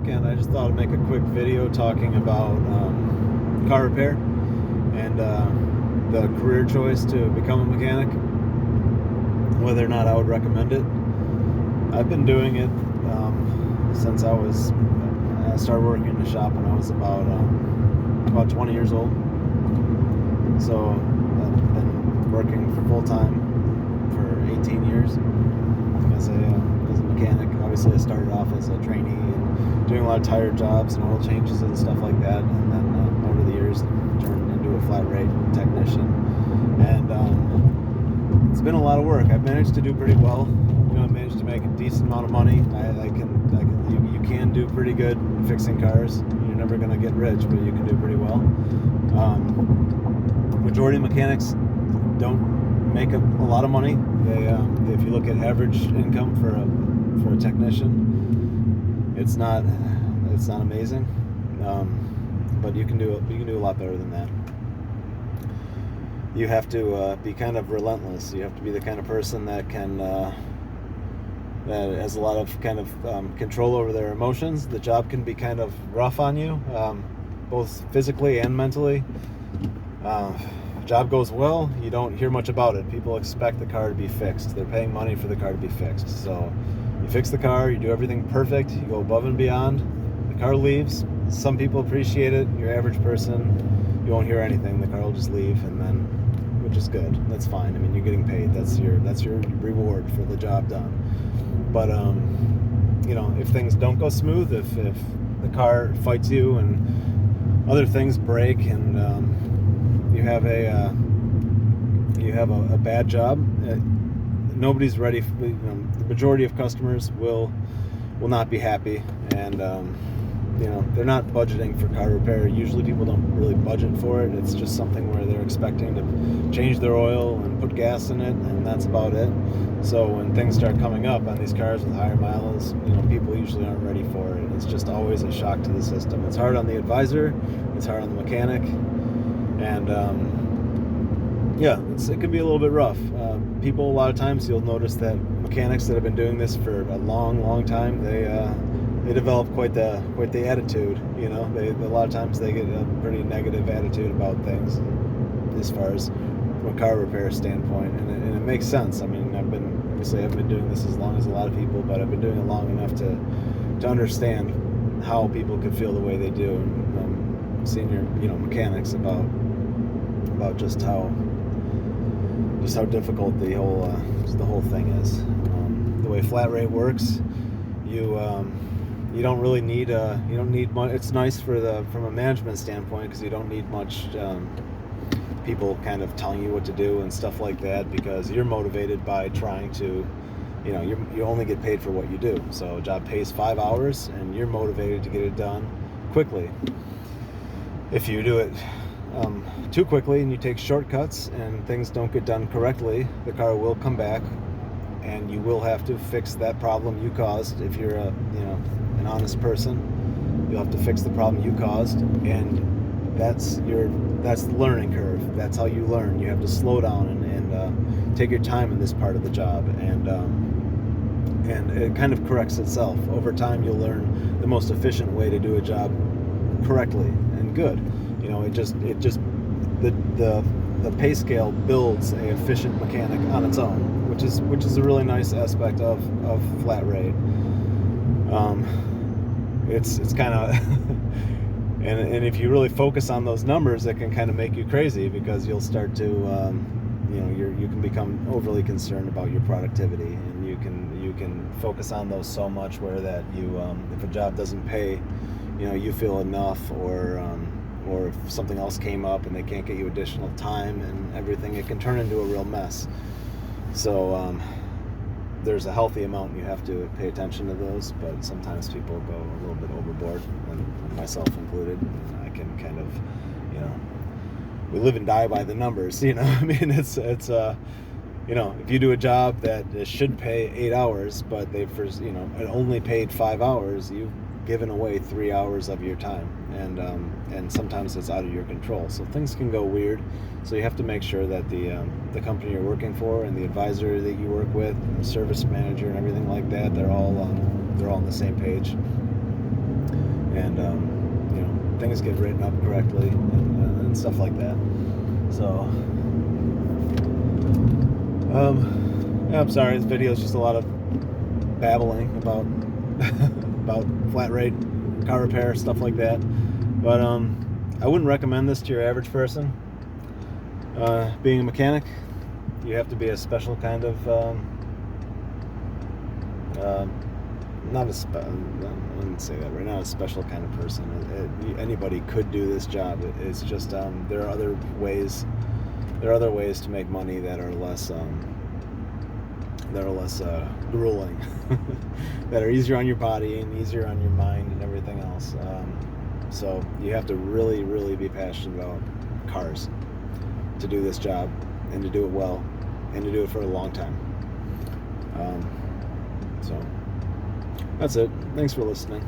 mechanic, and I just thought I'd make a quick video talking about car repair and the career choice to become a mechanic, whether or not I would recommend it. I've been doing it since I started working in the shop when I was about 20 years old. So I've been working full-time for 18 years as a mechanic. Obviously, I started off as a trainee and doing a lot of tire jobs and oil changes and stuff like that, and then over the years turned into a flat rate technician. And it's been a lot of work. I've managed to do pretty well. I managed to make a decent amount of money. You can do pretty good fixing cars. You're never going to get rich, but you can do pretty well. Majority of mechanics don't make a lot of money. If you look at average income for a technician, it's not amazing. But you can do a lot better than that. You have to be kind of relentless. You have to be the kind of person that has a lot of kind of control over their emotions. The job can be kind of rough on you, both physically and mentally. Job goes well, you don't hear much about it. People expect the car to be fixed. They're paying money for the car to be fixed. So you fix the car, you do everything perfect, you go above and beyond. The car leaves. Some people appreciate it. Your average person, you won't hear anything. The car will just leave, and then, which is good. That's fine. I mean, you're getting paid. That's your reward for the job done. But if things don't go smooth, if the car fights you and other things break, and you have a bad job, nobody's ready. The majority of customers will not be happy, and they're not budgeting for car repair. Usually people don't really budget for it. It's just something where they're expecting to change their oil and put gas in it, and that's about it. So when things start coming up on these cars with higher miles, people usually aren't ready for it. It's just always a shock to the system. It's hard on the advisor, it's hard on the mechanic, and it can be a little bit rough. People, a lot of times, you'll notice that mechanics that have been doing this for a long time, they develop quite the attitude. A lot of times they get a pretty negative attitude about things, as far as from a car repair standpoint, and it makes sense. I mean, I've been doing this as long as a lot of people, but I've been doing it long enough to understand how people could feel the way they do, and senior mechanics about just how difficult the whole thing is. The way flat rate works, you don't really need much. It's nice from a management standpoint, because you don't need much people kind of telling you what to do and stuff like that, because you're motivated by trying to, you only get paid for what you do. So a job pays 5 hours, and you're motivated to get it done quickly. If you do it too quickly and you take shortcuts and things don't get done correctly, the car will come back, and you will have to fix that problem you caused. If you're an honest person, you'll have to fix the problem you caused, and that's the learning curve. That's how you learn. You have to slow down and take your time in this part of the job, and it kind of corrects itself. Over time, you'll learn the most efficient way to do a job correctly and good. The pay scale builds a efficient mechanic on its own, which is a really nice aspect of flat rate. It's kind of and if you really focus on those numbers, it can kind of make you crazy, because you'll start to you can become overly concerned about your productivity, and you can focus on those so much where that if a job doesn't pay, you feel enough, or if something else came up and they can't get you additional time and everything, it can turn into a real mess. So there's a healthy amount. You have to pay attention to those, but sometimes people go a little bit overboard, and myself included. And I can kind of, we live and die by the numbers. I mean, it's if you do a job that should pay 8 hours, but it only paid 5 hours, you've given away 3 hours of your time, and sometimes it's out of your control. So things can go weird. So you have to make sure that the company you're working for, and the advisor that you work with, and the service manager and everything like that, they're all on the same page. and things get written up correctly and stuff like that. So yeah, I'm sorry, this video is just a lot of babbling about about flat rate car repair, stuff like that. But I wouldn't recommend this to your average person. Being a mechanic, you have to be a special kind of not a I wouldn't say that right now, a special kind of person. Anybody could do this job. It's just there are other ways to make money that are less grueling, that are easier on your body and easier on your mind and everything else. So you have to really, really be passionate about cars to do this job, and to do it well, and to do it for a long time. So that's it. Thanks for listening.